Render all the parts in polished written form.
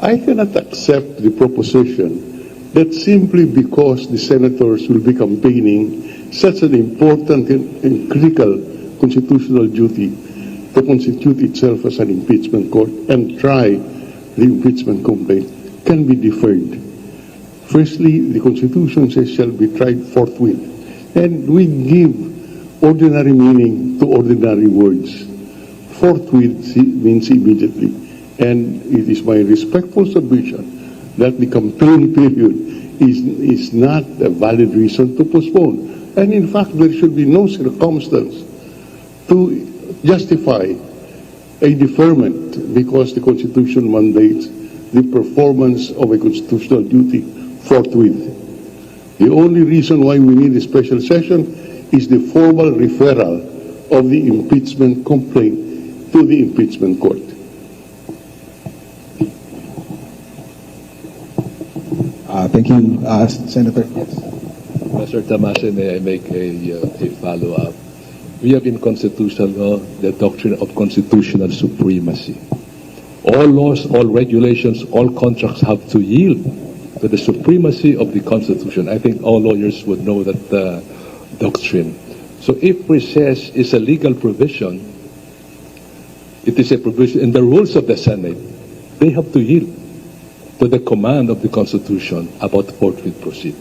I cannot accept the proposition that simply because the senators will be campaigning such an important and critical constitutional duty to constitute itself as an impeachment court and try the impeachment complaint can be deferred. Firstly, the Constitution says shall be tried forthwith, and we give ordinary meaning to ordinary words. Forthwith means immediately, and it is my respectful submission that the campaign period is not a valid reason to postpone. And in fact, there should be no circumstance to justify a deferment because the Constitution mandates the performance of a constitutional duty forthwith. The only reason why we need a special session is the formal referral of the impeachment complaint to the impeachment court. Thank you, Senator. Yes. Mr. Tamase, may I make a follow-up? We have in constitutional law the doctrine of constitutional supremacy. All laws, all regulations, all contracts have to yield to the supremacy of the Constitution. I think all lawyers would know that doctrine. So if recess is a legal provision, it is a provision in the rules of the Senate, they have to yield to the command of the Constitution about forthwith proceed.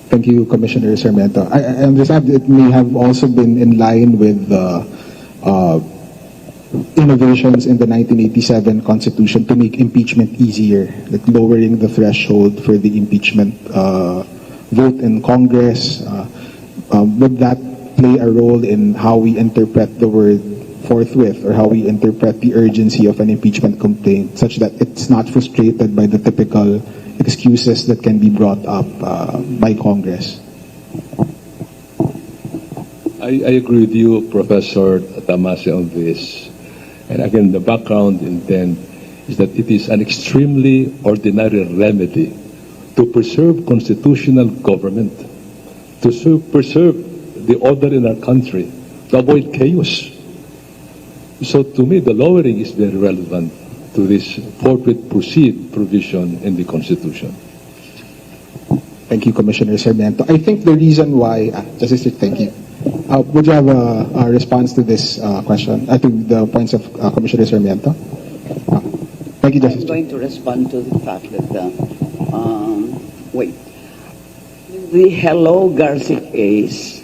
Thank you, Commissioner Sarmiento. I understand it may have also been in line with innovations in the 1987 Constitution to make impeachment easier, like lowering the threshold for the impeachment vote in Congress. Would that play a role in how we interpret the word forthwith, or how we interpret the urgency of an impeachment complaint, such that it's not frustrated by the typical excuses that can be brought up by Congress? I agree with you, Professor Tamase, on this. And again, the background intent is that it is an extremely ordinary remedy to preserve constitutional government, to preserve the order in our country, to avoid chaos. So to me, the lowering is very relevant to this forthwith proceed provision in the Constitution. Thank you, Commissioner Sarmiento. I think the reason why, Justice, thank you. Would you have a response to this question? I think the points of Commissioner Sarmiento. Thank you, Justice. I'm going to respond to the fact that, the Hello Garcia case.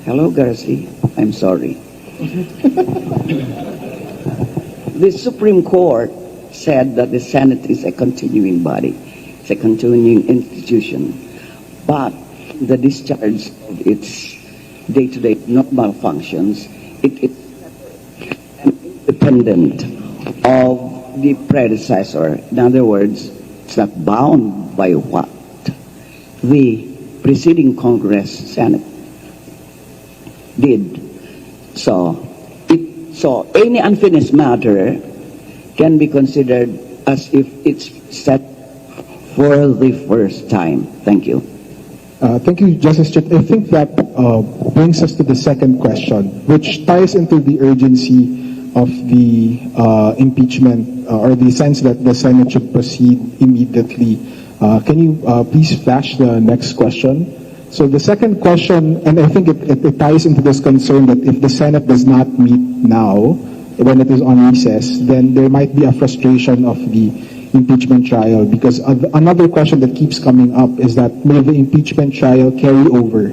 Hello Garcia, I'm sorry. The Supreme Court said that the Senate is a continuing body, it's a continuing institution, but the discharge of its day-to-day normal functions, it is independent of the predecessor. In other words, it's not bound by what the preceding Congress, Senate did. So any unfinished matter can be considered as if it's set for the first time. Thank you. Thank you, Justice Chit. I think that brings us to the second question, which ties into the urgency of the impeachment, or the sense that the Senate should proceed immediately. Can you please flash the next question? So the second question, and I think it ties into this concern that if the Senate does not meet now, when it is on recess, then there might be a frustration of the impeachment trial, because another question that keeps coming up is that may the impeachment trial carry over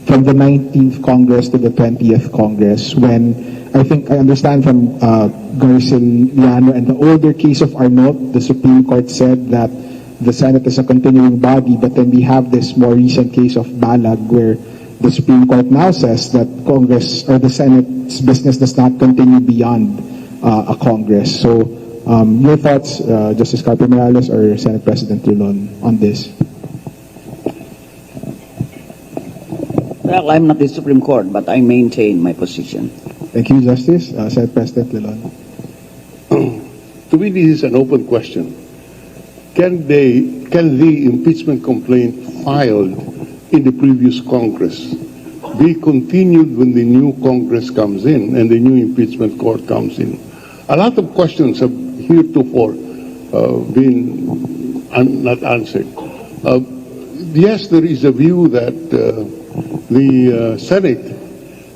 from the 19th Congress to the 20th Congress, when I think I understand from Garciliano and the older case of Arnott, the Supreme Court said that the Senate is a continuing body, but then we have this more recent case of Balag where the Supreme Court now says that Congress or the Senate's business does not continue beyond a Congress. So your thoughts, Justice Carpio Morales or Senate President Drilon, on this? Well, I'm not the Supreme Court, but I maintain my position. Thank you, Justice. Senate President Drilon. To me, this is an open question. Can the impeachment complaint filed in the previous Congress be continued when the new Congress comes in and the new impeachment court comes in? a lot of questions have heretofore been not answered. Yes, there is a view that the Senate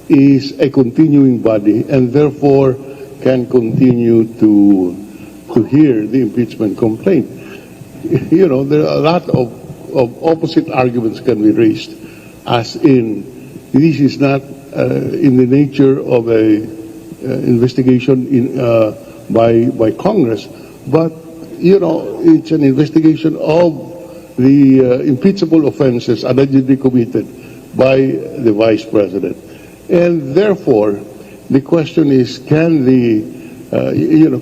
is a continuing body and therefore can continue to hear the impeachment complaint. You know, there are a lot of opposite arguments can be raised, as in this is not in the nature of a investigation by Congress, but you know, it's an investigation of the impeachable offenses allegedly committed by the Vice President. And therefore, the question is, can the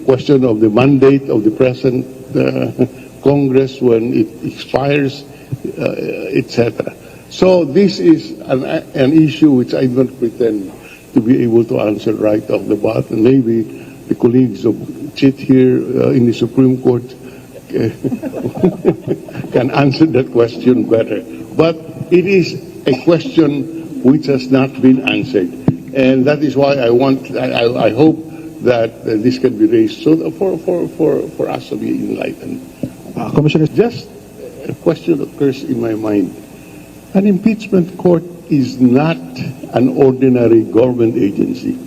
question of the mandate of the present Congress when it expires, etc. So this is an issue which I don't pretend to be able to answer right off the bat, and maybe the colleagues of Chit here in the Supreme Court can answer that question better. But it is a question which has not been answered, and that is why I hope that this can be raised so that for us to be enlightened. Commissioner, Just a question occurs in my mind. An impeachment court is not an ordinary government agency.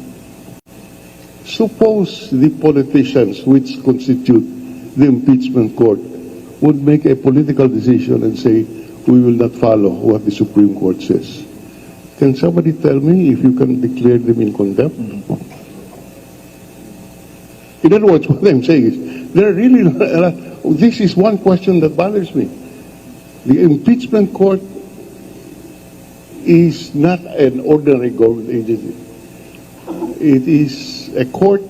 Suppose the politicians which constitute the impeachment court would make a political decision and say, we will not follow what the Supreme Court says. Can somebody tell me if you can declare them in contempt? In other words, what I'm saying is, there are really, this is one question that bothers me. The impeachment court is not an ordinary government agency. It is a court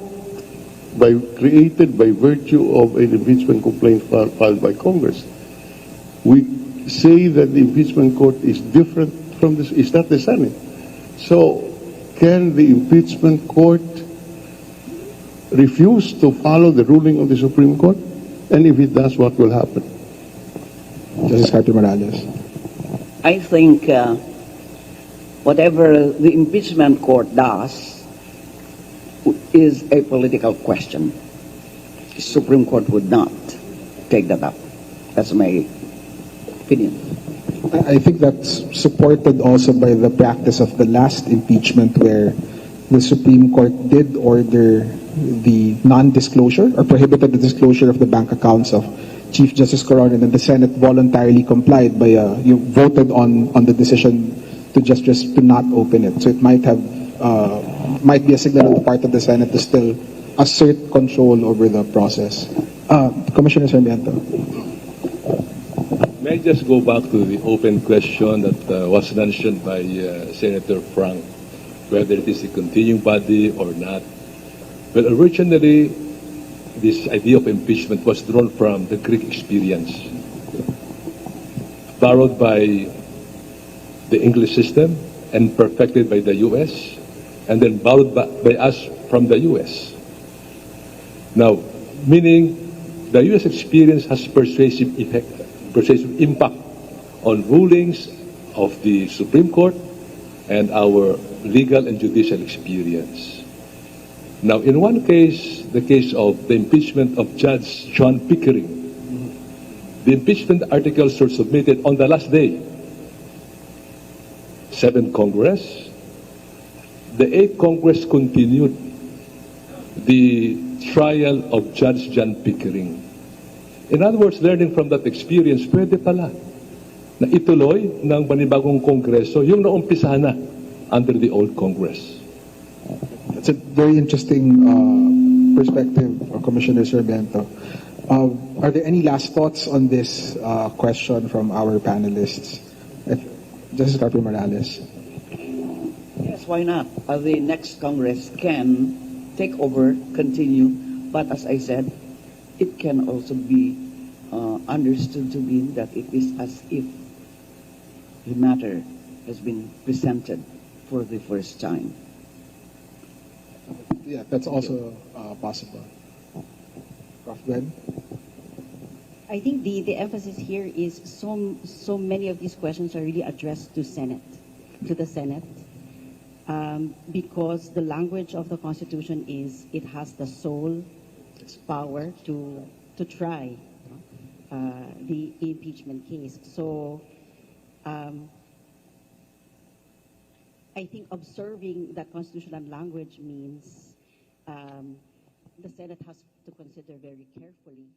created by virtue of an impeachment complaint filed by Congress. We say that the impeachment court is different from this, it's not the Senate. So can the impeachment court refuse to follow the ruling of the Supreme Court? And if it does, what will happen? Justice Carter Morales. I think whatever the impeachment court does is a political question. The Supreme Court would not take that up. That's my opinion. I think that's supported also by the practice of the last impeachment, where the Supreme Court did order the non-disclosure or prohibited the disclosure of the bank accounts of Chief Justice Coron, and then the Senate voluntarily complied by voted on the decision to just to not open it. So it might be a signal on the part of the Senate to still assert control over the process. Commissioner Sarmiento. May I just go back to the open question that was mentioned by Senator Frank, whether it is a continuing body or not. Well, originally, this idea of impeachment was drawn from the Greek experience, borrowed by the English system and perfected by the U.S., and then borrowed by us from the U.S. Now, meaning the U.S. experience has persuasive impact on rulings of the Supreme Court and our legal and judicial experience. Now, in one case, the case of the impeachment of Judge John Pickering, the impeachment articles were submitted on the last day. 7th Congress. The 8th Congress continued the trial of Judge John Pickering. In other words, learning from that experience, pwede pala na ituloy ng panibagong Kongreso yung naumpisa na under the old Congress. That's a very interesting perspective, Commissioner Sarmiento. Are there any last thoughts on this question from our panelists? Justice Carter Morales. Yes, why not? The next Congress can take over, continue, but as I said, it can also be understood to mean that it is as if the matter has been presented for the first time. Yeah, that's also possible. Prof. Gwen? I think the emphasis here is so many of these questions are really addressed to the Senate. because the language of the Constitution is it has the sole power to try the impeachment case. So I think observing that constitutional language means the Senate has to consider very carefully